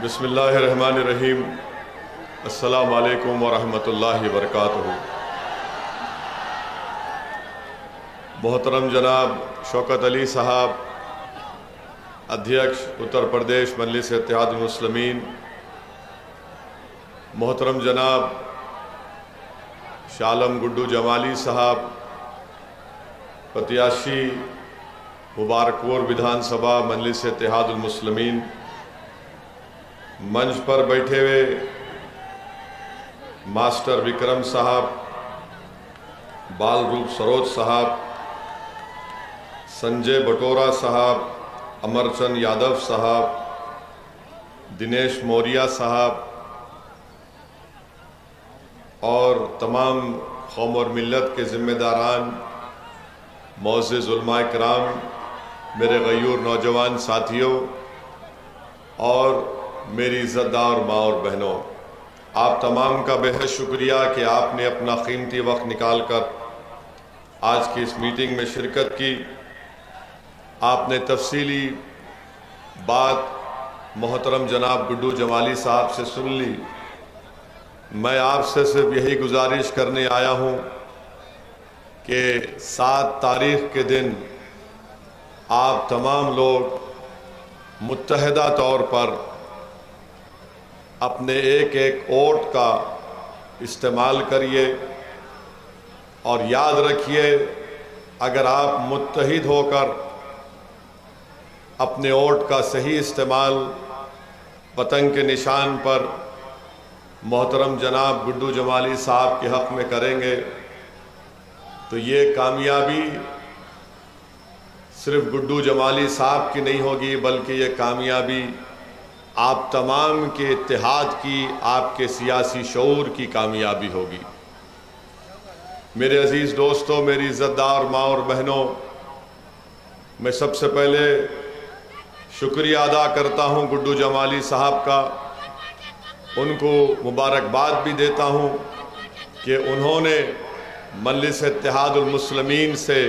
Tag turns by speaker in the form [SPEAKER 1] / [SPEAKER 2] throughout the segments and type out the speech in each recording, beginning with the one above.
[SPEAKER 1] बिस्मिल्लाहिर्रहमानिर्रहीम। अस्सलामु अलैकुम वरहमतुल्लाहि वबरकातुहू। मोहतरम जनाब शौकत अली साहब, अध्यक्ष उत्तर प्रदेश मजलिस इत्तेहादुल मुस्लिमीन, मोहतरम जनाब शालम गुड्डू जमाली साहब, प्रत्याशी मुबारकपुर विधानसभा मजलिस इत्तेहादुल मुस्लिमीन, मंच पर बैठे हुए मास्टर विक्रम साहब, बाल रूप सरोज साहब, संजय बटोरा साहब, अमरचंद यादव साहब, दिनेश मौर्या साहब और तमाम कौम और मिल्लत के ज़िम्मेदारान, मोअज़्ज़िज़ उलमा इकराम, मेरे गयूर नौजवान साथियों और मेरी इज़्ज़तदार माँ और बहनों, आप तमाम का बेहद शुक्रिया कि आपने अपना कीमती वक्त निकाल कर आज की इस मीटिंग में शिरकत की। आपने तफसीली बात मोहतरम जनाब गुड्डू जमाली साहब से सुन ली। मैं आपसे सिर्फ यही गुजारिश करने आया हूँ कि 7 तारीख के दिन आप तमाम लोग मुत्तहिदा तौर पर अपने एक एक वोट का इस्तेमाल करिए और याद रखिए, अगर आप मुत्तहिद होकर अपने वोट का सही इस्तेमाल पतंग के निशान पर मोहतरम जनाब गुड्डू जमाली साहब के हक़ में करेंगे तो ये कामयाबी सिर्फ गुड्डू जमाली साहब की नहीं होगी, बल्कि ये कामयाबी आप तमाम के इत्तेहाद की, आपके सियासी शऊर की कामयाबी होगी। मेरे अजीज़ दोस्तों, मेरी इज़्ज़तदार माँ और बहनों, मैं सबसे पहले शुक्रिया अदा करता हूँ गुड्डू जमाली साहब का। उनको मुबारकबाद भी देता हूँ कि उन्होंने मजलिस इत्तेहादुल मुस्लिमीन से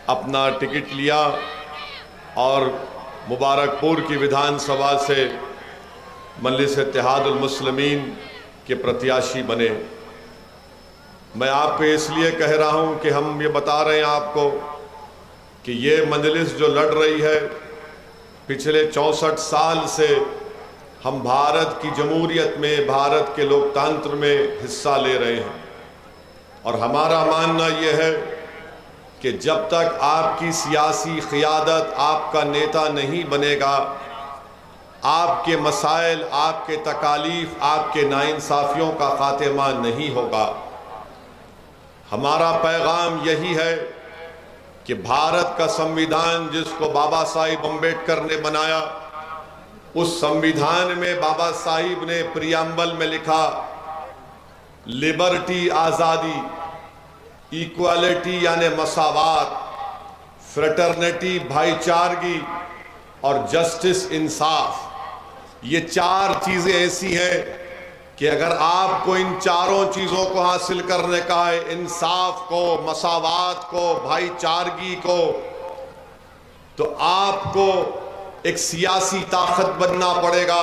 [SPEAKER 1] अपना टिकट लिया और मुबारकपुर की विधानसभा से मजलिस इत्तेहादुल मुस्लिमीन के प्रत्याशी बने। मैं आपको इसलिए कह रहा हूं कि हम ये बता रहे हैं आपको कि ये मजलिस जो लड़ रही है, पिछले 64 साल से हम भारत की जमहूरियत में, भारत के लोकतंत्र में हिस्सा ले रहे हैं और हमारा मानना ये है कि जब तक आपकी सियासी क़ियादत, आपका नेता नहीं बनेगा, आपके मसाइल, आपके तकालीफ, आपके नाइंसाफ़ियों का ख़ात्मा नहीं होगा। हमारा पैगाम यही है कि भारत का संविधान जिसको बाबा साहिब अम्बेडकर ने बनाया, उस संविधान में बाबा साहिब ने प्रियम्बल में लिखा, लिबर्टी आज़ादी, इक्वालिटी यानी मसावात, फ्रेटर्निटी भाईचारगी और जस्टिस इंसाफ। ये 4 चीज़ें ऐसी हैं कि अगर आपको इन चारों चीज़ों को हासिल करने का है, इंसाफ को, मसावात को, भाईचारगी को, तो आपको एक सियासी ताकत बनना पड़ेगा।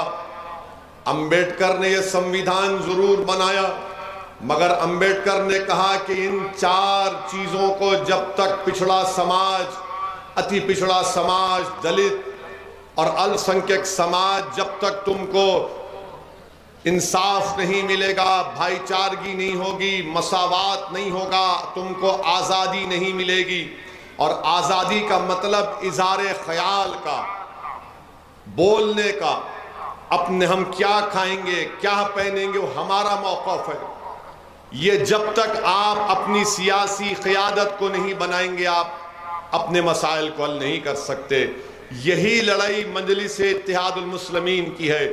[SPEAKER 1] अम्बेडकर ने यह संविधान ज़रूर बनाया, मगर अम्बेडकर ने कहा कि इन 4 चीज़ों को जब तक पिछड़ा समाज, अति पिछड़ा समाज, दलित और अल्पसंख्यक समाज, जब तक तुमको इंसाफ नहीं मिलेगा, भाईचारगी नहीं होगी, मसावात नहीं होगा, तुमको आज़ादी नहीं मिलेगी। और आज़ादी का मतलब इज़हारे ख्याल का, बोलने का, अपने हम क्या खाएंगे, क्या पहनेंगे, वो हमारा मौक़िफ़ है। ये जब तक आप अपनी सियासी क़ियादत को नहीं बनाएंगे, आप अपने मसाइल को हल नहीं कर सकते। यही लड़ाई मजलिस इत्तेहादुल मुस्लिमीन की है।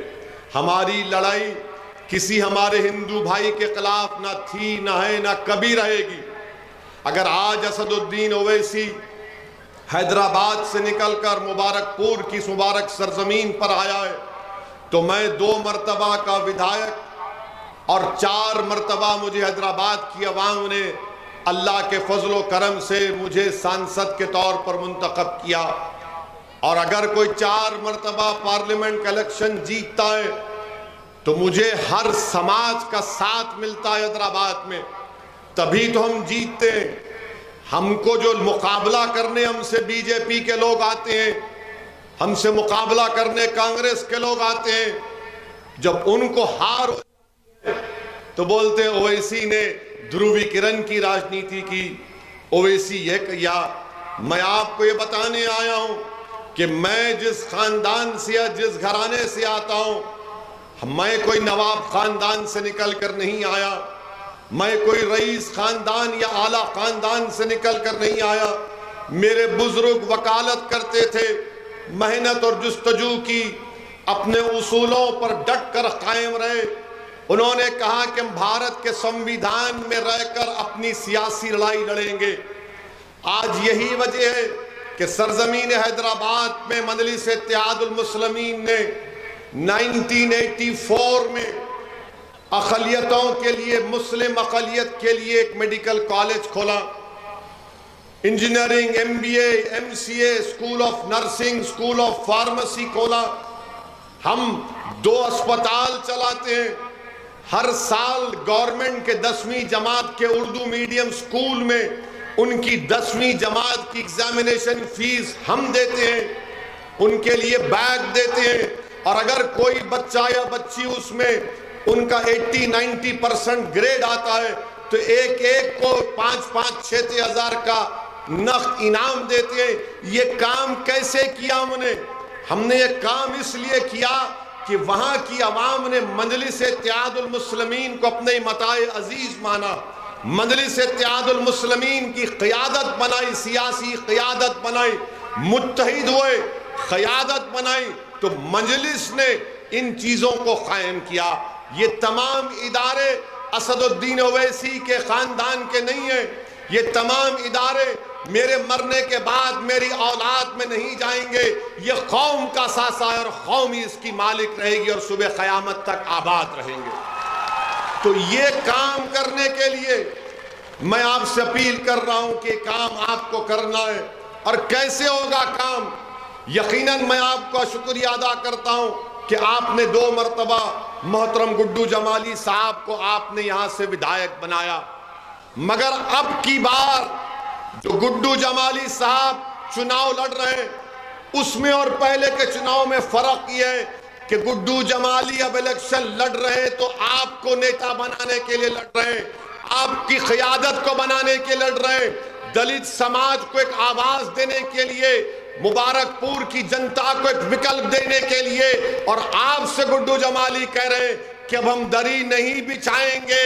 [SPEAKER 1] हमारी लड़ाई किसी हमारे हिंदू भाई के खिलाफ ना थी, ना है, ना कभी रहेगी। अगर आज असदुद्दीन ओवैसी हैदराबाद से निकलकर मुबारकपुर की मुबारक सरजमीन पर आया है, तो मैं 2 मरतबा का विधायक और 4 मरतबा मुझे हैदराबाद की अवाम ने अल्लाह के फजलो करम से मुझे सांसद के तौर पर मुंतखब किया और अगर कोई 4 मरतबा पार्लियामेंट का इलेक्शन जीतता है तो मुझे हर समाज का साथ मिलता है हैदराबाद में, तभी तो हम जीतते हैं। हमको जो मुकाबला करने हमसे बीजेपी के लोग आते हैं, हमसे मुकाबला करने कांग्रेस के लोग आते हैं, जब उनको हार तो बोलते हैं ओवैसी ने ध्रुवीकरण की राजनीति की, ओवैसी ये किया। मैं आपको ये बताने आया हूं कि मैं जिस खानदान से या जिस घराने से आता हूं, मैं कोई नवाब खानदान से निकल कर नहीं आया, मैं कोई रईस खानदान या आला खानदान से निकल कर नहीं आया। मेरे बुजुर्ग वकालत करते थे, मेहनत और जुस्तजू की, अपने उसूलों पर डट कर कायम रहे। उन्होंने कहा कि हम भारत के संविधान में रहकर अपनी सियासी लड़ाई लड़ेंगे। आज यही वजह है कि सरजमीन हैदराबाद में मजलिस इत्तेहादुल मुस्लिमीन ने 1984 में अक़लियतों के लिए, मुस्लिम अक़लियत के लिए एक मेडिकल कॉलेज खोला, engineering, MBA, MCA, school of nursing, school of pharmacy खोला। हम 2 अस्पताल चलाते हैं। हर साल गवर्नमेंट के 10वीं जमात के उर्दू मीडियम स्कूल में उनकी 10वीं जमात की एग्जामिनेशन फीस हम देते हैं, उनके लिए बैग देते हैं। और अगर कोई बच्चा या बच्ची उसमें उनका 80-90% ग्रेड आता है तो एक एक को 5-5, 6-6 हज़ार का नक़द इनाम देते हैं। ये काम कैसे किया हमने ये काम इसलिए किया कि वहां की अवाम ने मजलिस इत्तेहादुल मुस्लिमीन को अपने मताए अजीज माना, मजलिस इत्तेहादुल मुस्लिमीन की क़ियादत बनाई, सियासी क़ियादत बनाई, मुत्तहिद हुए, क़ियादत बनाई। तो मजलिस ने इन चीज़ों को कायम किया। ये तमाम इदारे असदुद्दीन ओवैसी के ख़ानदान के नहीं हैं। ये तमाम इदारे मेरे मरने के बाद मेरी औलाद में नहीं जाएंगे। ये कौम का सासा है और कौम ही इसकी मालिक रहेगी और सुबह क़यामत तक आबाद रहेंगे। तो ये काम करने के लिए मैं आपसे अपील कर रहा हूं कि काम आपको करना है। और कैसे होगा काम? यकीनन मैं आपका शुक्रिया अदा करता हूं कि आपने 2 मरतबा मोहतरम गुड्डू जमाली साहब को आपने यहां से विधायक बनाया, मगर अब की बार जो गुड्डू जमाली साहब चुनाव लड़ रहे हैं उसमें और पहले के चुनाव में फर्क यह है कि गुड्डू जमाली अब इलेक्शन लड़ रहे हैं तो आपको नेता बनाने के लिए लड़ रहे हैं, आपकी क़ियादत को बनाने के लड़ रहे हैं, दलित समाज को एक आवाज देने के लिए, मुबारकपुर की जनता को एक विकल्प देने के लिए। और आपसे गुड्डू जमाली कह रहे हैं कि अब हम दरी नहीं बिछाएंगे,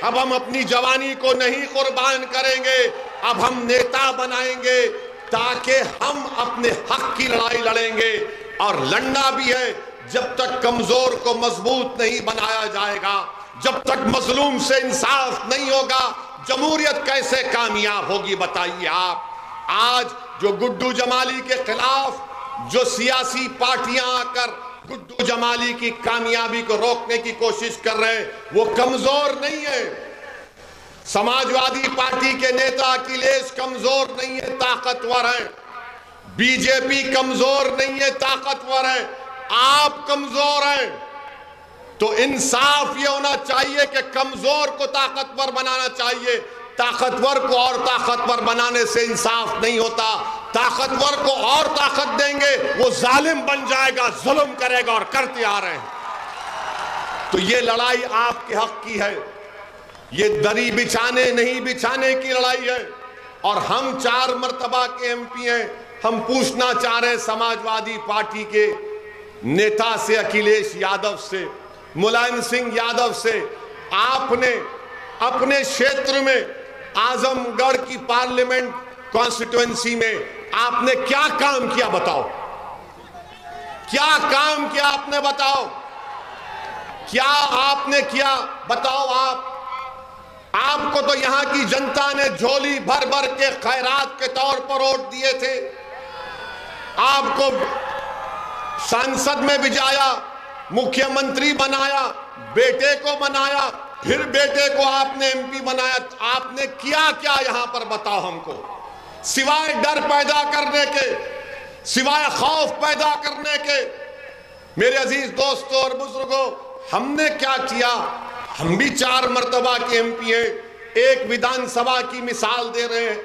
[SPEAKER 1] अब हम अपनी जवानी को नहीं कुर्बान करेंगे, अब हम नेता बनाएंगे ताकि हम अपने हक की लड़ाई लड़ेंगे। और लड़ना भी है जब तक कमजोर को मजबूत नहीं बनाया जाएगा, जब तक मजलूम से इंसाफ नहीं होगा, जमहूरियत कैसे कामयाब होगी बताइए आप। आज जो गुड्डू जमाली के खिलाफ जो सियासी पार्टियां आकर गुड्डू जमाली की कामयाबी को रोकने की कोशिश कर रहे हैं वो कमजोर नहीं है। समाजवादी पार्टी के नेता अखिलेश कमजोर नहीं है, ताकतवर है। बीजेपी कमजोर नहीं है, ताकतवर है। आप कमजोर हैं। तो इंसाफ ये होना चाहिए कि कमजोर को ताकतवर बनाना चाहिए। ताकतवर को और ताकतवर बनाने से इंसाफ नहीं होता। ताकतवर को और ताकत देंगे वो जालिम बन जाएगा, जुल्म करेगा, और करते आ रहे हैं। तो ये लड़ाई आपके हक की है, ये दरी बिछाने नहीं बिछाने की लड़ाई है। और हम 4 मरतबा के MP हैं। हम पूछना चाह रहे हैं समाजवादी पार्टी के नेता से, अखिलेश यादव से, मुलायम सिंह यादव से, आपने अपने क्षेत्र में आजमगढ़ की पार्लियामेंट कॉन्स्टिट्यूएंसी में आपने क्या काम किया बताओ? क्या काम किया आपने बताओ? क्या आपने किया बताओ आपको तो यहां की जनता ने झोली भर भर के खैरात के तौर पर वोट दिए थे। आपको संसद में भिजाया, मुख्यमंत्री बनाया, बेटे को बनाया, फिर बेटे को आपने MP बनाया। आपने क्या क्या यहां पर बताओ हमको, सिवाय डर पैदा करने के, सिवाय खौफ पैदा करने के। मेरे अजीज दोस्तों और बुजुर्गों, हमने क्या किया? हम भी 4 मर्तबा के एमपी हैं। एक विधानसभा की मिसाल दे रहे हैं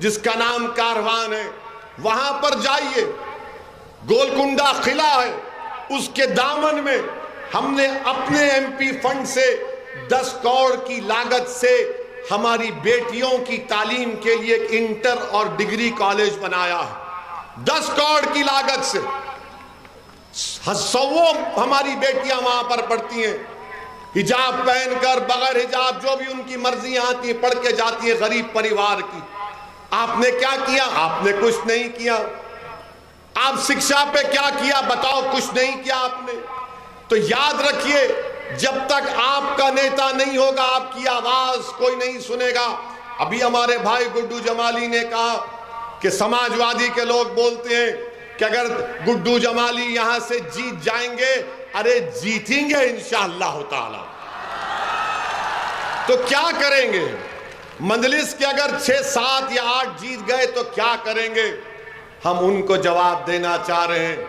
[SPEAKER 1] जिसका नाम कारवान है। वहां पर जाइए, गोलकुंडा किला है, उसके दामन में हमने अपने एमपी फंड से 10 करोड़ की लागत से हमारी बेटियों की तालीम के लिए एक इंटर और डिग्री कॉलेज बनाया है। 10 करोड़ की लागत से सौओं हमारी बेटियां वहां पर पढ़ती हैं, हिजाब पहनकर, बगैर हिजाब, जो भी उनकी मर्जी आती है, पढ़ के जाती है, गरीब परिवार की। आपने क्या किया? आपने कुछ नहीं किया। आप शिक्षा पे क्या किया? बताओ, कुछ नहीं किया आपने। तो याद रखिए, जब तक आपका नेता नहीं होगा, आपकी आवाज कोई नहीं सुनेगा। अभी हमारे भाई गुड्डू जमाली ने कहा कि समाजवादी के लोग बोलते हैं कि अगर गुड्डू जमाली यहां से जीत जाएंगे, अरे जीतेंगे इंशाअल्लाह ताला। तो क्या करेंगे? मजलिस के अगर 6, 7 या 8 जीत गए तो क्या करेंगे? हम उनको जवाब देना चाह रहे हैं।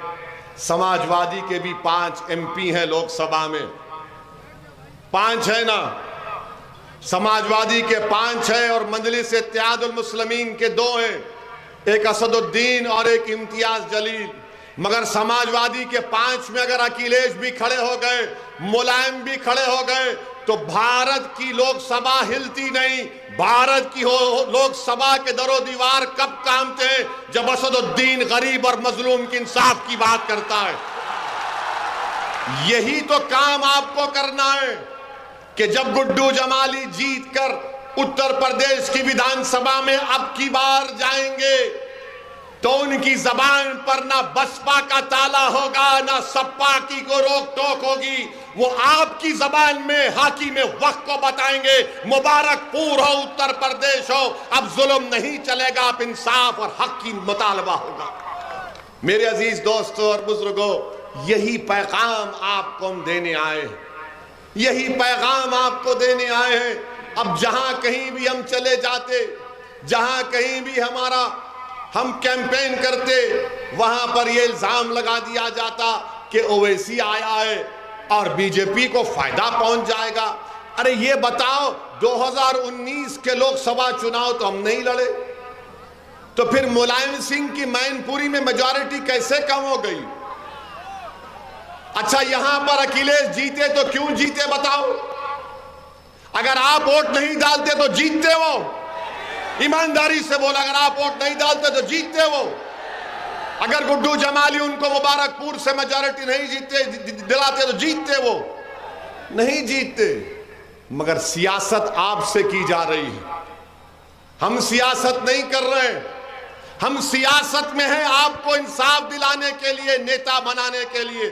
[SPEAKER 1] समाजवादी के भी 5 एमपी हैं लोकसभा में, 5 है ना? समाजवादी के 5 है और मजलिस इत्तेहादुल मुस्लिमीन के 2 हैं, एक असदुद्दीन और एक इम्तियाज जलील। मगर समाजवादी के 5 में अगर अखिलेश भी खड़े हो गए, मुलायम भी खड़े हो गए, तो भारत की लोकसभा हिलती नहीं। भारत की लोकसभा के दरो दीवार कब कांपते हैं? जब असदुद्दीन गरीब और मजलूम के इंसाफ की बात करता है। यही तो काम आपको करना है कि जब गुड्डू जमाली जीतकर उत्तर प्रदेश की विधानसभा में अब की बार जाएंगे तो उनकी जबान पर ना बसपा का ताला होगा, ना सपा की को रोक टोक होगी। वो आपकी जबान में हाकिम वक्त को बताएंगे, मुबारकपुर हो, उत्तर प्रदेश हो, अब जुल्म नहीं चलेगा, अब इंसाफ और हक की मुतालबा होगा। मेरे अजीज दोस्तों और बुजुर्गों, यही पैगाम आपको हम देने आए हैं, यही पैगाम आपको देने आए हैं। अब जहां कहीं भी हम चले जाते, जहां कहीं भी हम कैंपेन करते, वहां पर यह इल्जाम लगा दिया जाता कि ओवैसी आया है और बीजेपी को फायदा पहुंच जाएगा। अरे ये बताओ, 2019 के लोकसभा चुनाव तो हम नहीं लड़े, तो फिर मुलायम सिंह की मैनपुरी में मेजॉरिटी कैसे कम हो गई? अच्छा, यहां पर अखिलेश जीते तो क्यों जीते बताओ? अगर आप वोट नहीं डालते तो जीतते वो। ईमानदारी से बोला, अगर आप वोट नहीं डालते तो जीतते वो। अगर गुड्डू जमाली उनको मुबारकपुर से मेजॉरिटी नहीं दिलाते तो जीतते वो। नहीं जीतते। मगर सियासत आपसे की जा रही है, हम सियासत नहीं कर रहे हैं। हम सियासत में हैं आपको इंसाफ दिलाने के लिए, नेता बनाने के लिए।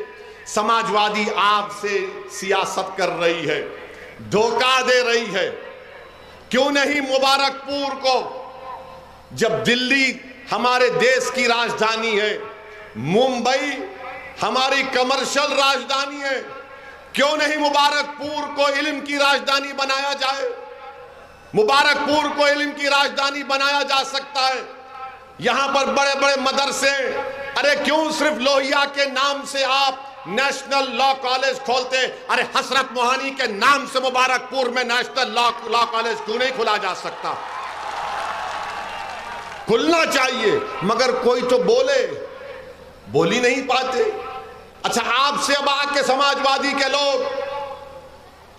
[SPEAKER 1] समाजवादी आपसे सियासत कर रही है, धोखा दे रही है। क्यों नहीं मुबारकपुर को, जब दिल्ली हमारे देश की राजधानी है, मुंबई हमारी कमर्शियल राजधानी है, क्यों नहीं मुबारकपुर को इल्म की राजधानी बनाया जाए? मुबारकपुर को इल्म की राजधानी बनाया जा सकता है। यहां पर बड़े बड़े मदरसे, अरे क्यों सिर्फ लोहिया के नाम से आप नेशनल लॉ कॉलेज खोलते? अरे हसरत मोहानी के नाम से मुबारकपुर में नेशनल लॉ कॉलेज क्यों नहीं खुला जा सकता? खुलना चाहिए, मगर कोई तो बोल ही नहीं पाते। अच्छा, आपसे अब आके समाजवादी के लोग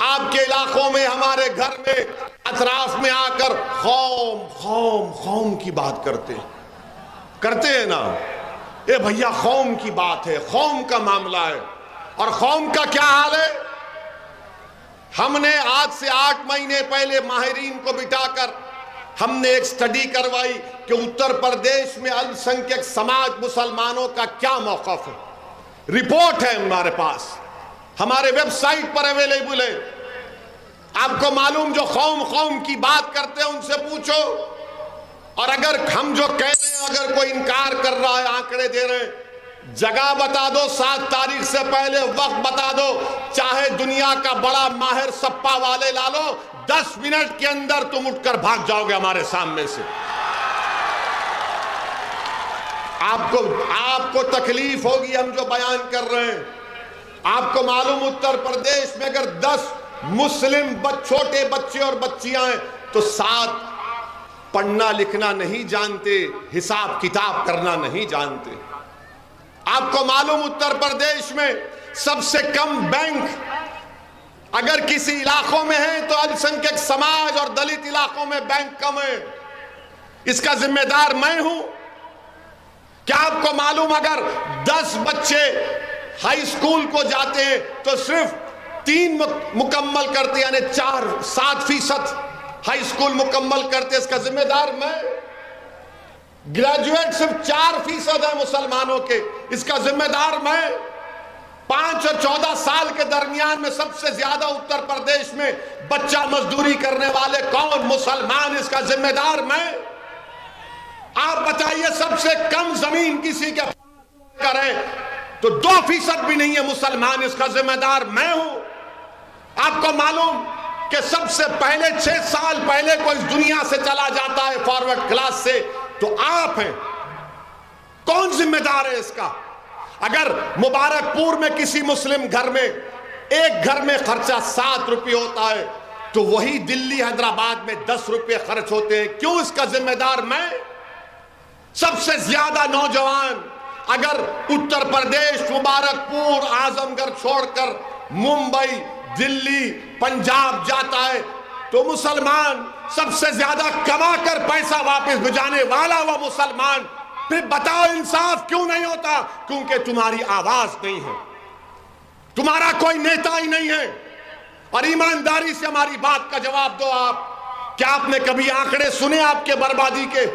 [SPEAKER 1] आपके इलाकों में, हमारे घर में, अतराफ में आकर खौम खौम खौम की बात करते हैं ना। ए भैया, कौम की बात है, कौम का मामला है। और कौम का क्या हाल है? हमने आज से 8 महीने पहले माहिरीन को बिठाकर हमने एक स्टडी करवाई कि उत्तर प्रदेश में अल्पसंख्यक समाज मुसलमानों का क्या मौक़िफ़ है। रिपोर्ट है हमारे पास, हमारे वेबसाइट पर अवेलेबल है। आपको मालूम, जो कौम की बात करते हैं उनसे पूछो। और अगर हम जो कह रहे हैं, अगर कोई इनकार कर रहा है, आंकड़े दे रहे हैं, जगह बता दो, 7 तारीख से पहले वक्त बता दो, चाहे दुनिया का बड़ा माहिर सप्पा वाले ला लो, 10 मिनट के अंदर तुम उठकर भाग जाओगे हमारे सामने से। आपको तकलीफ होगी हम जो बयान कर रहे हैं। आपको मालूम उत्तर प्रदेश में अगर 10 मुस्लिम छोटे बच्चे और बच्चियां हैं तो 7 पढ़ना लिखना नहीं जानते, हिसाब किताब करना नहीं जानते। आपको मालूम उत्तर प्रदेश में सबसे कम बैंक अगर किसी इलाकों में है तो अल्पसंख्यक समाज और दलित इलाकों में बैंक कम है। इसका जिम्मेदार मैं हूं। क्या आपको मालूम अगर 10 बच्चे हाई स्कूल को जाते हैं तो सिर्फ 3 मुकम्मल करते, यानी 7% हाई स्कूल मुकम्मल करते, इसका जिम्मेदार मैं। ग्रेजुएट सिर्फ 4% है मुसलमानों के, इसका जिम्मेदार मैं। 5 और 14 साल के दरमियान में सबसे ज्यादा उत्तर प्रदेश में बच्चा मजदूरी करने वाले कौन? मुसलमान, इसका जिम्मेदार मैं। आप बताइए सबसे कम जमीन किसी के करें तो 2% भी नहीं है मुसलमान, इसका जिम्मेदार मैं हूं। आपको मालूम कि सबसे पहले 6 साल पहले कोई इस दुनिया से चला जाता है फॉरवर्ड क्लास से तो आप हैं। कौन जिम्मेदार है इसका? अगर मुबारकपुर में किसी मुस्लिम घर में एक घर में खर्चा 7 रुपये होता है तो वही दिल्ली हैदराबाद में 10 रुपये खर्च होते हैं। क्यों? इसका जिम्मेदार मैं। सबसे ज्यादा नौजवान अगर उत्तर प्रदेश, मुबारकपुर, आजमगढ़ छोड़कर मुंबई, दिल्ली, पंजाब जाता है तो मुसलमान सबसे ज्यादा कमाकर पैसा वापस भिजाने वाला वो मुसलमान। फिर बताओ इंसाफ क्यों नहीं होता? क्योंकि तुम्हारी आवाज नहीं है, तुम्हारा कोई नेता ही नहीं है। और ईमानदारी से हमारी बात का जवाब दो आप। क्या आपने कभी आंकड़े सुने आपके बर्बादी के?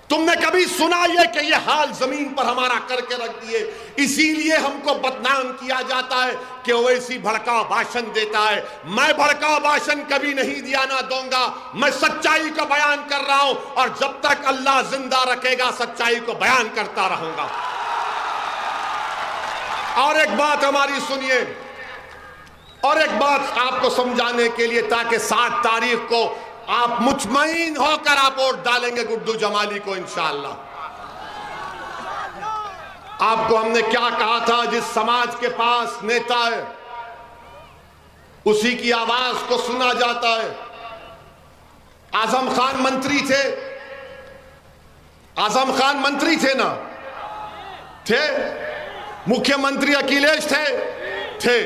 [SPEAKER 1] तुमने कभी सुना ये कि ये हाल जमीन पर हमारा करके रख दिए? इसीलिए हमको बदनाम किया जाता है कि ओवैसी भड़काऊ भाषण देता है। मैं भड़काऊ भाषण कभी नहीं दिया, ना दूंगा। मैं सच्चाई को बयान कर रहा हूं और जब तक अल्लाह जिंदा रखेगा सच्चाई को बयान करता रहूंगा। और एक बात हमारी सुनिए, और एक बात आपको समझाने के लिए, ताकि 7 तारीख को आप मुतमईन होकर आप वोट डालेंगे गुड्डू जमाली को इंशाअल्लाह। आपको हमने क्या कहा था? जिस समाज के पास नेता है उसी की आवाज को सुना जाता है। आजम खान मंत्री थे, आजम खान मंत्री थे ना? थे। मुख्यमंत्री अखिलेश थे।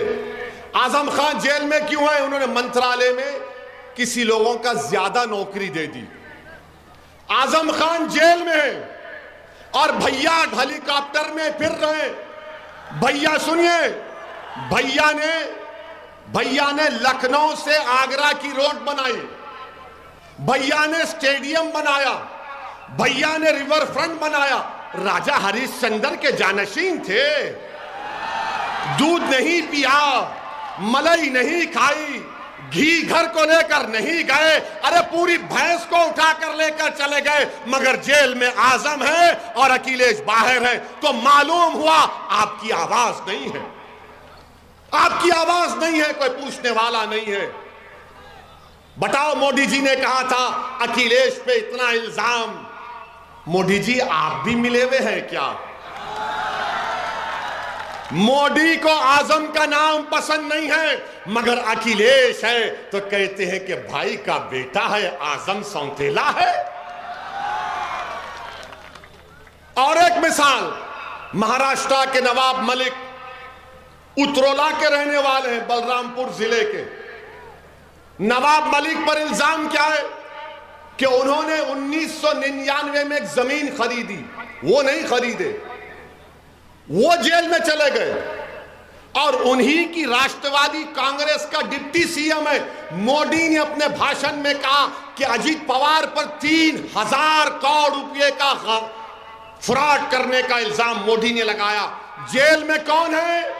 [SPEAKER 1] आजम खान जेल में क्यों है? उन्होंने मंत्रालय में किसी लोगों का ज्यादा नौकरी दे दी। आजम खान जेल में है और भैया हेलीकॉप्टर में फिर रहे। भैया सुनिए, भैया ने लखनऊ से आगरा की रोड बनाई, भैया ने स्टेडियम बनाया, भैया ने रिवर फ्रंट बनाया। राजा हरिश्चंद्र के जानशीन थे। दूध नहीं पिया, मलाई नहीं खाई, घी घर को लेकर नहीं गए। अरे पूरी भैंस को उठाकर लेकर चले गए, मगर जेल में आजम है और अखिलेश बाहर है। तो मालूम हुआ आपकी आवाज नहीं है, आपकी आवाज नहीं है, कोई पूछने वाला नहीं है। बताओ, मोदी जी ने कहा था अखिलेश पे इतना इल्जाम। मोदी जी आप भी मिले हुए हैं क्या? मोदी को आजम का नाम पसंद नहीं है, मगर अखिलेश है तो कहते हैं कि भाई का बेटा है, आजम सौतेला है। और एक मिसाल, महाराष्ट्र के नवाब मलिक उतरोला के रहने वाले हैं, बलरामपुर जिले के। नवाब मलिक पर इल्जाम क्या है कि उन्होंने 1999 में एक जमीन खरीदी, वो नहीं खरीदे, वो जेल में चले गए। और उन्हीं की राष्ट्रवादी कांग्रेस का डिप्टी सीएम है। मोदी ने अपने भाषण में कहा कि अजीत पवार पर 3000 करोड़ रुपए का फ्रॉड करने का इल्जाम मोदी ने लगाया। जेल में कौन है?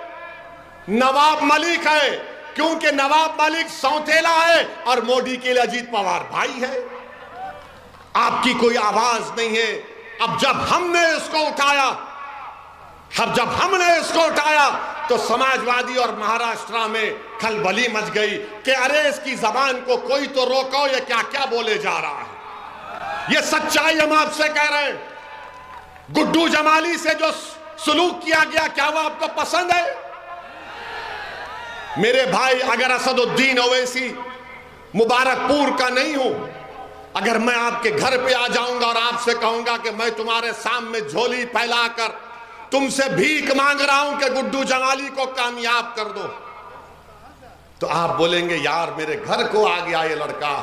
[SPEAKER 1] नवाब मलिक है, क्योंकि नवाब मलिक सौतेला है और मोदी के लिए अजीत पवार भाई है। आपकी कोई आवाज नहीं है। अब जब हमने इसको उठाया तो समाजवादी और महाराष्ट्र में खलबली मच गई कि अरे इसकी जबान को कोई तो रोको, ये क्या क्या बोले जा रहा है। ये सच्चाई हम आपसे कह रहे हैं। गुड्डू जमाली से जो सुलूक किया गया, क्या वो आपको पसंद है? मेरे भाई, अगर असदुद्दीन ओवैसी मुबारकपुर का नहीं हूं, अगर मैं आपके घर पे आ जाऊंगा और आपसे कहूंगा कि मैं तुम्हारे सामने झोली फैलाकर तुमसे भीख मांग रहा हूं कि गुड्डू जमाली को कामयाब कर दो, तो आप बोलेंगे यार मेरे घर को आ गया ये लड़का,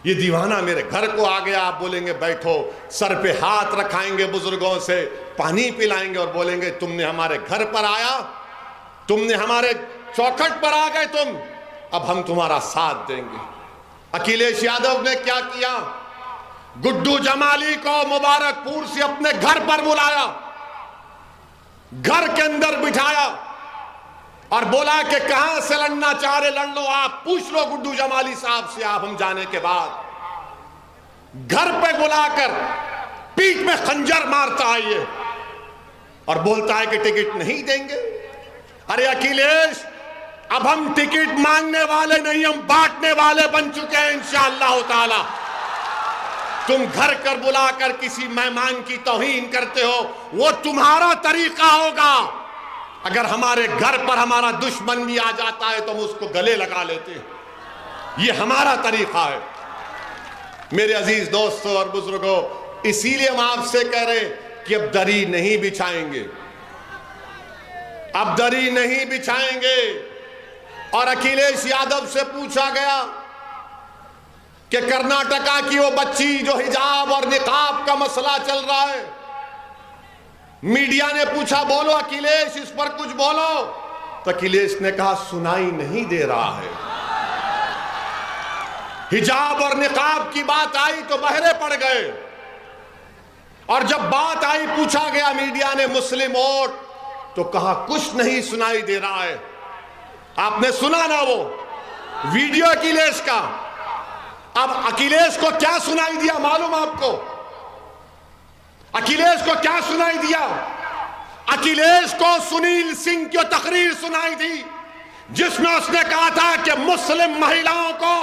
[SPEAKER 1] ये दीवाना मेरे घर को आ गया। आप बोलेंगे बैठो, सर पे हाथ रखाएंगे, बुजुर्गों से पानी पिलाएंगे और बोलेंगे तुमने हमारे घर पर आया, तुमने हमारे चौखट पर आ गए तुम, अब हम तुम्हारा साथ देंगे। अखिलेश यादव ने क्या किया? गुड्डू जमाली को मुबारकपुर से अपने घर पर बुलाया, घर के अंदर बिठाया और बोला कि कहां से लड़ना चाह रहे लड़ लो, आप पूछ लो गुड्डू जमाली साहब से। आप हम जाने के बाद घर पे बुलाकर पीठ में खंजर मारता है ये और बोलता है कि टिकट नहीं देंगे। अरे अखिलेश, अब हम टिकट मांगने वाले नहीं, हम बांटने वाले बन चुके हैं इंशाअल्लाह ताला। तुम घर कर बुलाकर किसी मेहमान की तौहीन करते हो, वो तुम्हारा तरीका होगा। अगर हमारे घर पर हमारा दुश्मन भी आ जाता है तो हम उसको गले लगा लेते हैं, ये हमारा तरीका है। मेरे अजीज दोस्तों और बुजुर्गों, इसीलिए हम आपसे कह रहे कि अब दरी नहीं बिछाएंगे, अब दरी नहीं बिछाएंगे। और अखिलेश यादव से पूछा गया कि कर्नाटका की वो बच्ची जो हिजाब और निकाब का मसला चल रहा है, मीडिया ने पूछा बोलो अखिलेश इस पर कुछ बोलो, तो अखिलेश ने कहा सुनाई नहीं दे रहा है। हिजाब और निकाब की बात आई तो बहरे पड़ गए, और जब बात आई पूछा गया मीडिया ने मुस्लिम वोट, तो कहा कुछ नहीं सुनाई दे रहा है। आपने सुना ना वो वीडियो अखिलेश का? अब अखिलेश को क्या सुनाई दिया मालूम आपको? अखिलेश को क्या सुनाई दिया? अखिलेश को सुनील सिंह की तकरीर सुनाई दी जिसमें उसने कहा था कि मुस्लिम महिलाओं को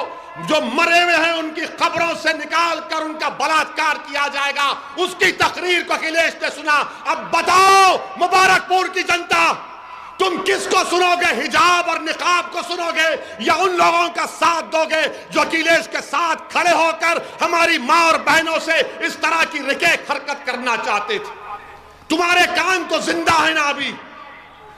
[SPEAKER 1] जो मरे हुए हैं उनकी कब्रों से निकाल कर उनका बलात्कार किया जाएगा। उसकी तकरीर को अखिलेश ने सुना। अब बताओ मुबारकपुर की जनता, तुम किसको सुनोगे? हिजाब और निकाब को सुनोगे या उन लोगों का साथ दोगे जो अखिलेश के साथ खड़े होकर हमारी मां और बहनों से इस तरह की रिकेक हरकत करना चाहते थे? तुम्हारे कान तो जिंदा है ना, अभी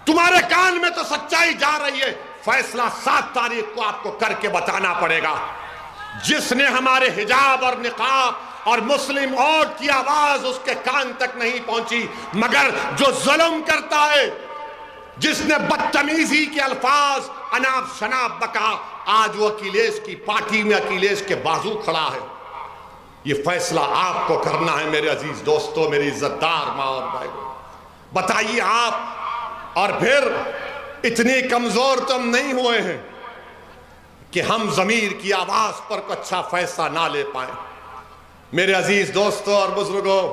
[SPEAKER 1] तुम्हारे कान में तो सच्चाई जा रही है। फैसला 7 तारीख को आपको करके बताना पड़ेगा। जिसने हमारे हिजाब और निकाब और मुस्लिम वोट की आवाज उसके कान तक नहीं पहुंची, मगर जो जुल्म करता है, जिसने बदतमीजी के अल्फाज अनाप शनाप बका, आज वो अखिलेश की पार्टी में अखिलेश के बाजू खड़ा है। ये फैसला आपको करना है मेरे अजीज दोस्तों, मेरी इज्जतदार मां और भाई। बताइए आप, और फिर इतने कमजोर तो हम नहीं हुए हैं कि हम जमीर की आवाज पर कोई अच्छा फैसला ना ले पाए। मेरे अजीज दोस्तों और बुजुर्गों,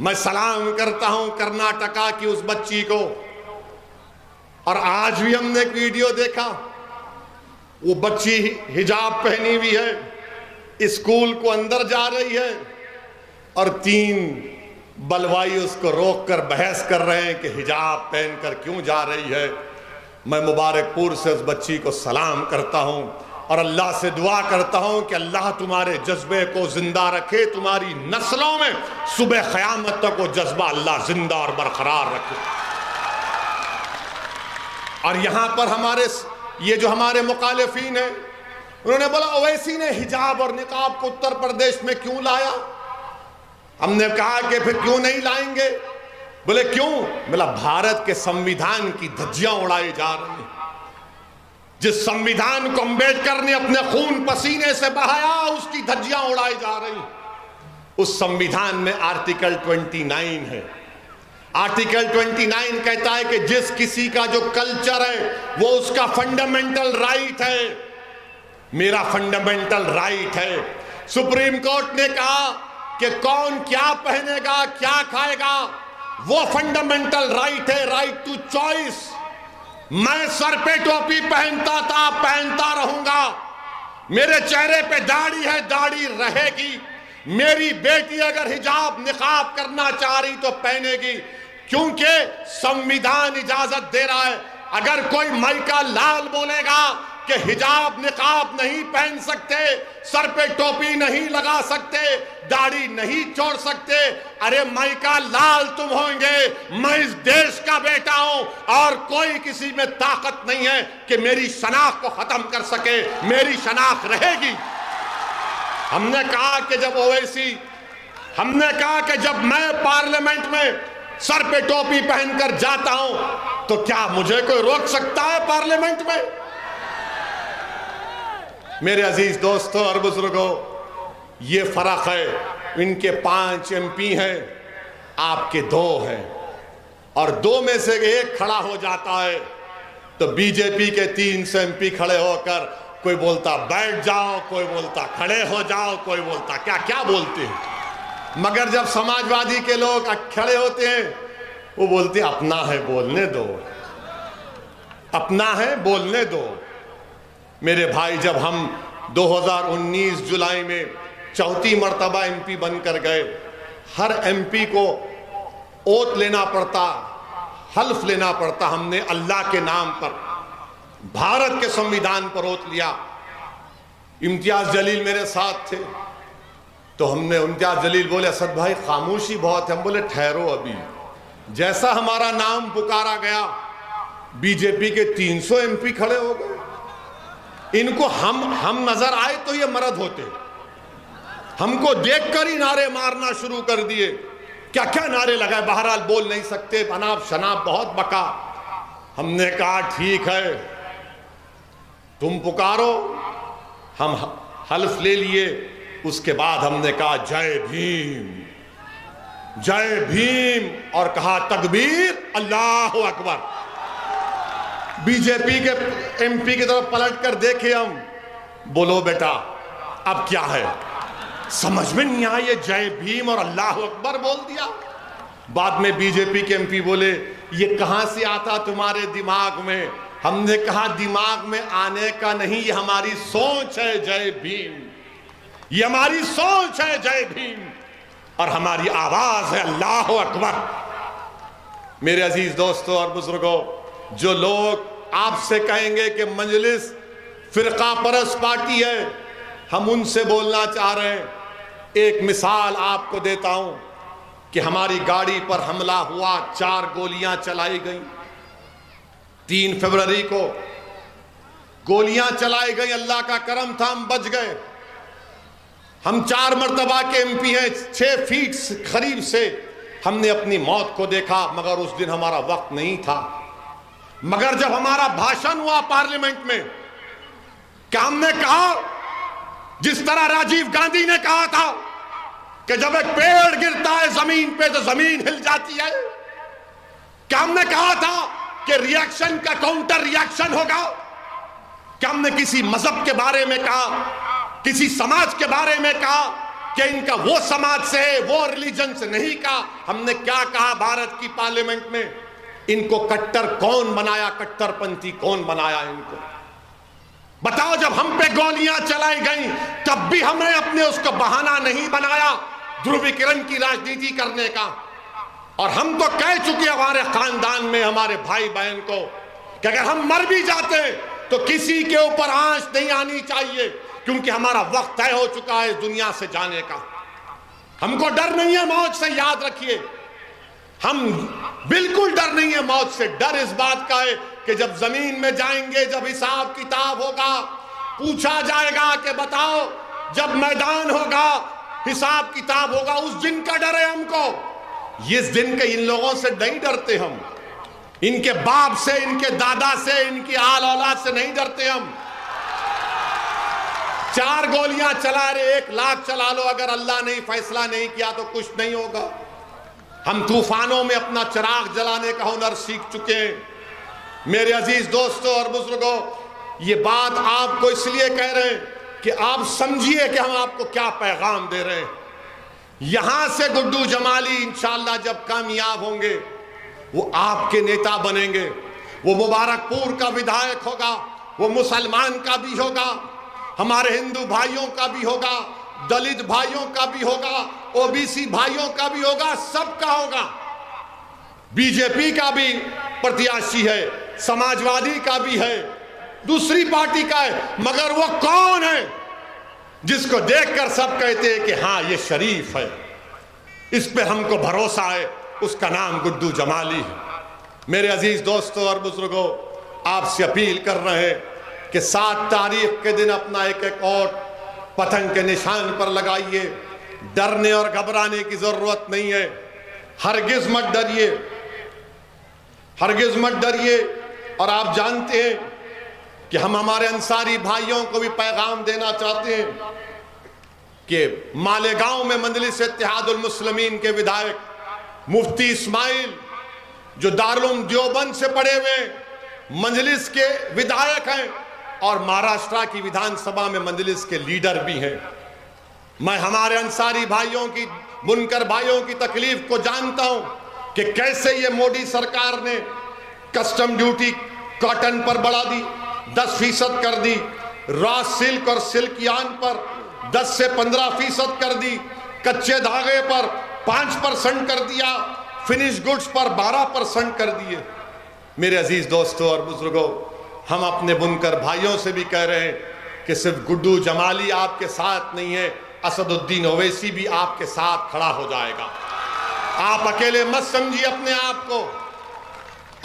[SPEAKER 1] मैं सलाम करता हूं कर्नाटका की उस बच्ची को। और आज भी हमने एक वीडियो देखा, वो बच्ची हिजाब पहनी हुई है, स्कूल को अंदर जा रही है और 3 बलवाई उसको रोककर बहस कर रहे हैं कि हिजाब पहनकर क्यों जा रही है। मैं मुबारकपुर से उस बच्ची को सलाम करता हूं और अल्लाह से दुआ करता हूं कि अल्लाह तुम्हारे जज्बे को जिंदा रखे, तुम्हारी नस्लों में सुबह क़यामत तक वो जज्बा अल्लाह जिंदा और बरकरार रखे। और यहां पर हमारे ये जो हमारे मुखालिफिन है, उन्होंने बोला ओवैसी ने हिजाब और निकाब को उत्तर प्रदेश में क्यों लाया? हमने कहा कि फिर क्यों नहीं लाएंगे? बोले क्यों? बोला भारत के संविधान की धज्जियां उड़ाई जा रही हैं। जिस संविधान को अम्बेडकर ने अपने खून पसीने से बहाया, उसकी धज्जियां उड़ाई जा रही। उस संविधान में आर्टिकल 29 है। आर्टिकल 29 कहता है कि जिस किसी का जो कल्चर है वो उसका फंडामेंटल राइट है। मेरा फंडामेंटल राइट है। सुप्रीम कोर्ट ने कहा कि कौन क्या पहनेगा, क्या खाएगा, वो फंडामेंटल राइट है, राइट टू चॉइस। मैं सर पे टोपी पहनता था, पहनता रहूंगा। मेरे चेहरे पे दाढ़ी है, दाढ़ी रहेगी। मेरी बेटी अगर हिजाब निकाब करना चाह रही तो पहनेगी, क्योंकि संविधान इजाजत दे रहा है। अगर कोई माइका लाल बोलेगा कि हिजाब निकाब नहीं पहन सकते, सर पे टोपी नहीं लगा सकते, दाढ़ी नहीं छोड़ सकते, अरे माइका लाल तुम होंगे, मैं इस देश का बेटा हूं और कोई किसी में ताकत नहीं है कि मेरी शनाख्त को खत्म कर सके। मेरी शनाख्त रहेगी। हमने कहा कि जब ओवैसी, हमने कहा कि जब मैं पार्लियामेंट में सर पे टोपी पहनकर जाता हूं तो क्या मुझे कोई रोक सकता है पार्लियामेंट में? मेरे अजीज दोस्तों और बुजुर्गों, ये फर्क है। इनके 5 MP हैं, आपके 2 हैं, और 2 में से एक खड़ा हो जाता है तो बीजेपी के 300 MP खड़े होकर कोई बोलता बैठ जाओ, कोई बोलता खड़े हो जाओ, कोई बोलता क्या क्या बोलते हैं। मगर जब समाजवादी के लोग खड़े होते हैं वो बोलते अपना है बोलने दो, अपना है बोलने दो। मेरे भाई, जब हम 2019 जुलाई में 4थी मर्तबा MP बनकर गए, हर MP को ओथ लेना पड़ता, हल्फ लेना पड़ता। हमने अल्लाह के नाम पर, भारत के संविधान पर ओथ लिया। इम्तियाज जलील मेरे साथ थे तो हमने, इम्तियाज जलील बोले असद भाई खामोशी बहुत है। हम बोले ठहरो, अभी जैसा हमारा नाम पुकारा गया बीजेपी के 300 MP खड़े हो गए। इनको हम नजर आए तो ये मर्द होते, हमको देखकर ही नारे मारना शुरू कर दिए। क्या क्या नारे लगाए, बहरहाल बोल नहीं सकते, अनाप शनाप बहुत बका। हमने कहा ठीक है तुम पुकारो, हम हल्फ ले लिए। उसके बाद हमने कहा जय भीम, जय भीम, और कहा तकबीर, अल्लाह अकबर। बीजेपी के MP की तरफ पलट कर देखे हम, बोलो बेटा अब क्या है? समझ में नहीं आया, जय भीम और अल्लाह अकबर बोल दिया। बाद में बीजेपी के MP बोले ये कहां से आता तुम्हारे दिमाग में? हमने कहा दिमाग में आने का नहीं, ये हमारी सोच है जय भीम, ये हमारी सोच है जय भीम, और हमारी आवाज है अल्लाह अकबर। मेरे अजीज दोस्तों और बुजुर्गों, जो लोग आपसे कहेंगे कि मजलिस फिरका परस्त पार्टी है, हम उनसे बोलना चाह रहे हैं। एक मिसाल आपको देता हूं कि हमारी गाड़ी पर हमला हुआ, 4 गोलियां चलाई गई। 3 फरवरी को गोलियां चलाई गई, अल्लाह का करम था हम बच गए। हम 4 मर्तबा के MP हैं, 6 फीट करीब से हमने अपनी मौत को देखा, मगर उस दिन हमारा वक्त नहीं था। मगर जब हमारा भाषण हुआ पार्लियामेंट में, क्या हमने कहा जिस तरह राजीव गांधी ने कहा था कि जब एक पेड़ गिरता है जमीन पे तो जमीन हिल जाती है? क्या हमने कहा था कि रिएक्शन का काउंटर रिएक्शन होगा? क्या हमने किसी मजहब के बारे में कहा, किसी समाज के बारे में कहा कि इनका वो समाज से है, वो रिलीजन से नहीं कहा? हमने क्या कहा भारत की पार्लियामेंट में? इनको कट्टर कौन बनाया, कट्टरपंथी कौन बनाया इनको? बताओ, जब हम पे गोलियां चलाई गई तब भी हमने अपने उसको बहाना नहीं बनाया ध्रुवीकरण की राजनीति करने का। और हम तो कह चुके हमारे खानदान में हमारे भाई बहन को कि अगर हम मर भी जाते तो किसी के ऊपर आंच नहीं आनी चाहिए, क्योंकि हमारा वक्त तय हो चुका है इस दुनिया से जाने का। हमको डर नहीं है मौत से, याद रखिए, हम बिल्कुल डर नहीं है मौत से। डर इस बात का है कि जब जमीन में जाएंगे, जब हिसाब किताब होगा, पूछा जाएगा कि बताओ, जब मैदान होगा, हिसाब किताब होगा, उस दिन का डर है हमको। इस दिन के इन लोगों से नहीं डरते हम, इनके बाप से, इनके दादा से, इनकी आल औलाद से नहीं डरते हम। 4 गोलियां चला रहे, 1 लाख चला लो, अगर अल्लाह ने फैसला नहीं किया तो कुछ नहीं होगा। हम तूफानों में अपना चिराग जलाने का हुनर सीख चुके हैं। मेरे अजीज दोस्तों और बुजुर्गों, ये बात आपको इसलिए कह रहे हैं कि आप समझिए कि हम आपको क्या पैगाम दे रहे हैं। यहां से गुड्डू जमाली इंशाअल्लाह जब कामयाब होंगे, वो आपके नेता बनेंगे, वो मुबारकपुर का विधायक होगा, वो मुसलमान का भी होगा, हमारे हिंदू भाइयों का भी होगा, दलित भाइयों का भी होगा, ओबीसी भाइयों का भी होगा, सबका होगा। बीजेपी का भी प्रत्याशी है, समाजवादी का भी है, दूसरी पार्टी का है, मगर वो कौन है जिसको देखकर सब कहते हैं कि हाँ ये शरीफ है, इस पे हमको भरोसा है? उसका नाम गुड्डू जमाली है। मेरे अजीज दोस्तों और बुजुर्गों, आपसे अपील कर रहे हैं कि 7 तारीख के दिन अपना एक एक वोट पतंग के निशान पर लगाइए। डरने और घबराने की जरूरत नहीं है। हरगिज मत डरिए, हरगिज मत डरिए। और आप जानते हैं कि हम हमारे अंसारी भाइयों को भी पैगाम देना चाहते हैं कि मालेगांव में मजलिस इत्तेहादुल मुस्लिमीन के विधायक मुफ्ती इस्माइल, जो दारुल देवबंद से पढ़े हुए मजलिस के विधायक हैं और महाराष्ट्र की विधानसभा में मजलिस के लीडर भी हैं, मैं हमारे अंसारी भाइयों की, बुनकर भाइयों की तकलीफ को जानता हूं कि कैसे ये मोदी सरकार ने कस्टम ड्यूटी कॉटन पर बढ़ा दी, 10% कर दी, रॉ सिल्क और सिल्क यार्न पर 10 से 15% कर दी, कच्चे धागे पर 5% कर दिया, फिनिश गुड्स पर 12% कर दिए। मेरे अजीज दोस्तों और बुजुर्गों, हम अपने बुनकर भाइयों से भी कह रहे हैं कि सिर्फ गुड्डू जमाली आपके साथ नहीं है, असदुद्दीन ओवैसी भी आपके साथ खड़ा हो जाएगा। आप अकेले मत समझिए अपने आप को,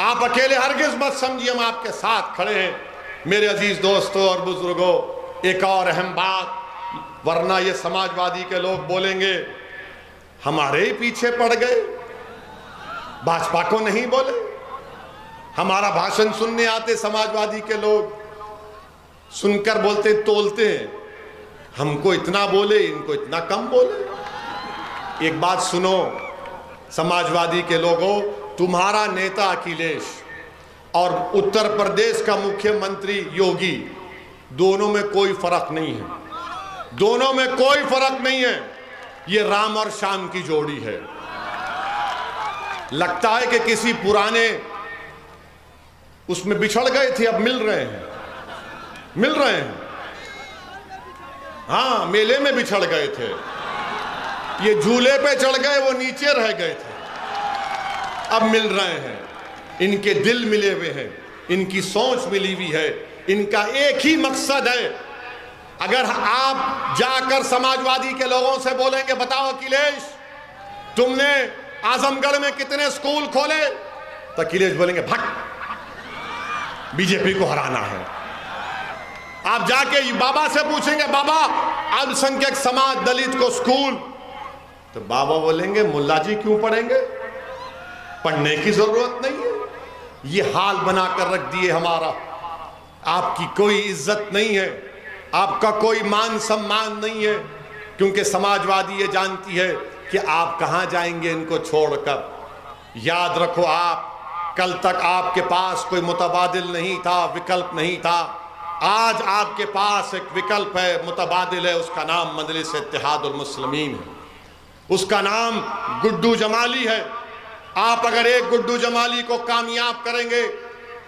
[SPEAKER 1] आप अकेले हरगिज मत समझिए, हम आपके साथ खड़े हैं। मेरे अजीज दोस्तों और बुजुर्गों, एक और अहम बात, वरना ये समाजवादी के लोग बोलेंगे हमारे ही पीछे पड़ गए, भाजपा को नहीं बोले। हमारा भाषण सुनने आते समाजवादी के लोग, सुनकर बोलते तोलते हैं, हमको इतना बोले, इनको इतना कम बोले। एक बात सुनो समाजवादी के लोगों, तुम्हारा नेता अखिलेश और उत्तर प्रदेश का मुख्यमंत्री योगी, दोनों में कोई फर्क नहीं है, दोनों में कोई फर्क नहीं है। ये राम और श्याम की जोड़ी है। लगता है कि किसी पुराने उसमें बिछड़ गए थे, अब मिल रहे हैं, मिल रहे हैं। हाँ, मेले में बिछड़ गए थे, ये झूले पे चढ़ गए, वो नीचे रह गए थे, अब मिल रहे हैं। इनके दिल मिले हुए हैं, इनकी सोच मिली हुई है, इनका एक ही मकसद है। अगर आप जाकर समाजवादी के लोगों से बोलेंगे बताओ अखिलेश तुमने आजमगढ़ में कितने स्कूल खोले, तो अखिलेश बोलेंगे भट, बीजेपी को हराना है। आप जाके बाबा से पूछेंगे बाबा अल्पसंख्यक समाज दलित को स्कूल, तो बाबा बोलेंगे मुल्ला जी क्यों पढ़ेंगे, पढ़ने की जरूरत नहीं है। ये हाल बनाकर रख दिए हमारा। आपकी कोई इज्जत नहीं है, आपका कोई मान सम्मान नहीं है, क्योंकि समाजवादी ये जानती है कि आप कहां जाएंगे इनको छोड़कर। याद रखो, आप कल तक आपके पास कोई मुतबादिल नहीं था, विकल्प नहीं था। आज आपके पास एक विकल्प है, मुतबादिल है, उसका नाम मजलिस इत्तेहादुल मुस्लिमीन है, उसका नाम गुड्डू जमाली है। आप अगर एक गुड्डू जमाली को कामयाब करेंगे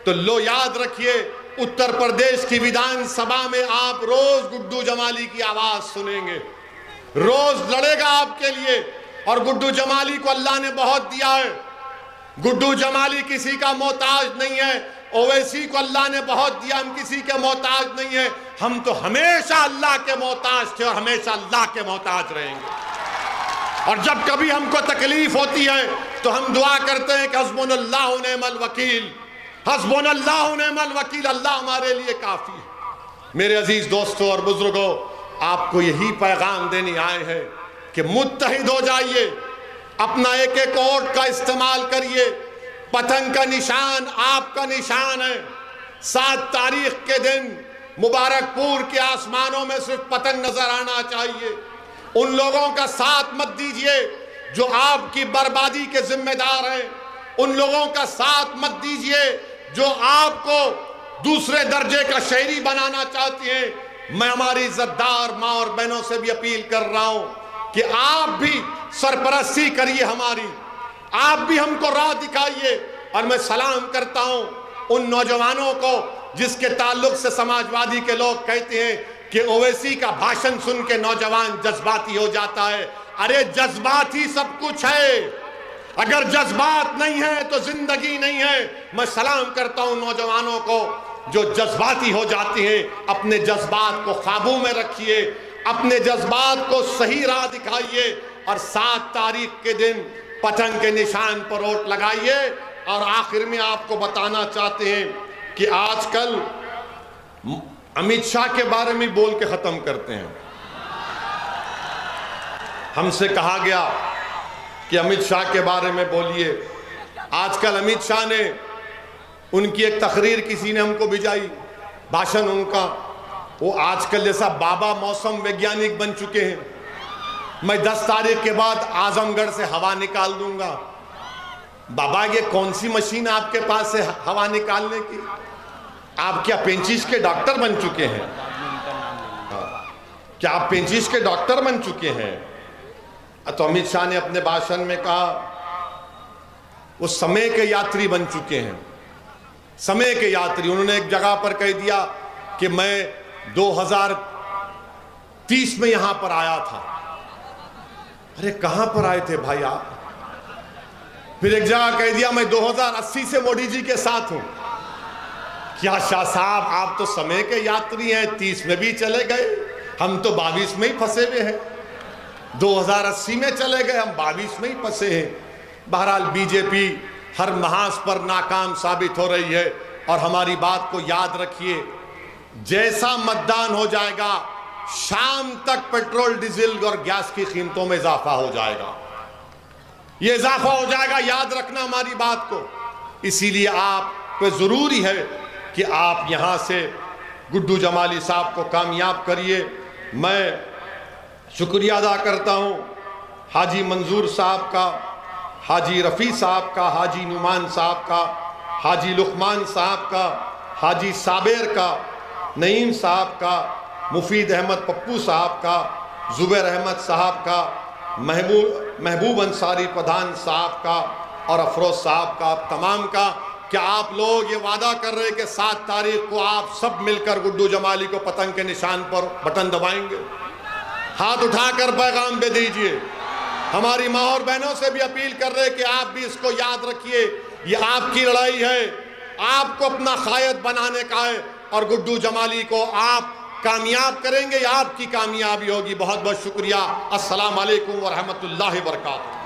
[SPEAKER 1] तो लो याद रखिए, उत्तर प्रदेश की विधानसभा में आप रोज गुड्डू जमाली की आवाज सुनेंगे, रोज लड़ेगा आपके लिए। और गुड्डू जमाली को अल्लाह ने बहुत दिया है, गुड्डू जमाली किसी का मोहताज नहीं है। ओवैसी को अल्लाह ने बहुत दिया, हम किसी के मोहताज नहीं है। हम तो हमेशा अल्लाह के मोहताज थे और हमेशा अल्लाह के मोहताज रहेंगे। और जब कभी हमको तकलीफ होती है तो हम दुआ करते हैं कि हस्बुनल्लाहु व निअमल वकील, हस्बुनल्लाहु व निअमल वकील, अल्लाह हमारे लिए काफी है। मेरे अजीज दोस्तों और बुजुर्गों, आपको यही पैगाम देने आए हैं कि मुत्तहिद हो जाइए, अपना एक एक वोट का इस्तेमाल करिए। पतंग का निशान आपका निशान है। 7 तारीख के दिन मुबारकपुर के आसमानों में सिर्फ पतंग नजर आना चाहिए। उन लोगों का साथ मत दीजिए जो आपकी बर्बादी के जिम्मेदार हैं। उन लोगों का साथ मत दीजिए जो आपको दूसरे दर्जे का शहरी बनाना चाहते हैं। मैं हमारी इज्जतदार माँ और बहनों से भी अपील कर रहा हूं कि आप भी सरपरस्ती करिए हमारी, आप भी हमको राह दिखाइए। और मैं सलाम करता हूं उन नौजवानों को जिसके ताल्लुक से समाजवादी के लोग कहते हैं कि ओवैसी का भाषण सुन के नौजवान जज्बाती हो जाता है। अरे जज्बात ही सब कुछ है, अगर जज्बात नहीं है तो जिंदगी नहीं है। मैं सलाम करता हूं नौजवानों को जो जज्बाती हो जाती हैं। अपने जज्बात को काबू में रखिए, अपने जज्बात को सही राह दिखाइए और 7 तारीख के दिन पतंग के निशान पर वोट लगाइए। और आखिर में आपको बताना चाहते हैं कि आजकल अमित शाह के बारे में बोल के खत्म करते हैं। हमसे कहा गया कि अमित शाह के बारे में बोलिए। आजकल अमित शाह ने, उनकी एक तकरीर किसी ने हमको भिजाई, भाषण उनका, वो आजकल जैसा बाबा मौसम वैज्ञानिक बन चुके हैं। मैं 10 तारीख के बाद आजमगढ़ से हवा निकाल दूंगा। बाबा ये कौन सी मशीन आपके पास है हवा निकालने की? आप क्या पेंचिस के डॉक्टर बन चुके हैं? क्या आप पेंचिस के डॉक्टर बन चुके हैं? तो अमित शाह ने अपने भाषण में कहा वो समय के यात्री बन चुके हैं, समय के यात्री। उन्होंने एक जगह पर कह दिया कि मैं 2030 में यहां पर आया था। अरे कहां पर आए थे भाई आप? फिर एक जगह कह दिया मैं 2080 से मोदी जी के साथ हूं। क्या शाह साहब, आप तो समय के यात्री हैं, 30 में भी चले गए, हम तो 22 में ही फंसे हुए हैं। 2080 में चले गए, हम 22 में ही फंसे हैं। बहरहाल बीजेपी हर महाज पर नाकाम साबित हो रही है। और हमारी बात को याद रखिए, जैसा मतदान हो जाएगा शाम तक पेट्रोल डीजल और गैस की कीमतों में इजाफा हो जाएगा। ये इजाफा हो जाएगा, याद रखना हमारी बात को। इसीलिए आप पे जरूरी है कि आप यहां से गुड्डू जमाली साहब को कामयाब करिए। मैं शुक्रिया अदा करता हूं हाजी मंजूर साहब का, हाजी रफ़ी साहब का, हाजी नुमान साहब का, हाजी लुकमान साहब का, हाजी साबिर का, नईम साहब का, मुफीद अहमद पप्पू साहब का, जुबैर अहमद साहब का, महबूब अंसारी प्रधान साहब का और अफरोज साहब का, तमाम का। क्या आप लोग ये वादा कर रहे हैं कि 7 तारीख को आप सब मिलकर गुड्डू जमाली को पतंग के निशान पर बटन दबाएंगे? हाथ उठाकर पैगाम दे दीजिए। हमारी माँ और बहनों से भी अपील कर रहे हैं कि आप भी इसको याद रखिए, ये आपकी लड़ाई है, आपको अपना कायद बनाने का है और गुड्डू जमाली को आप कामयाब करेंगे, आपकी कामयाबी होगी। बहुत बहुत शुक्रिया। अस्सलाम वालेकुम व रहमतुल्लाहि व बरकातहू।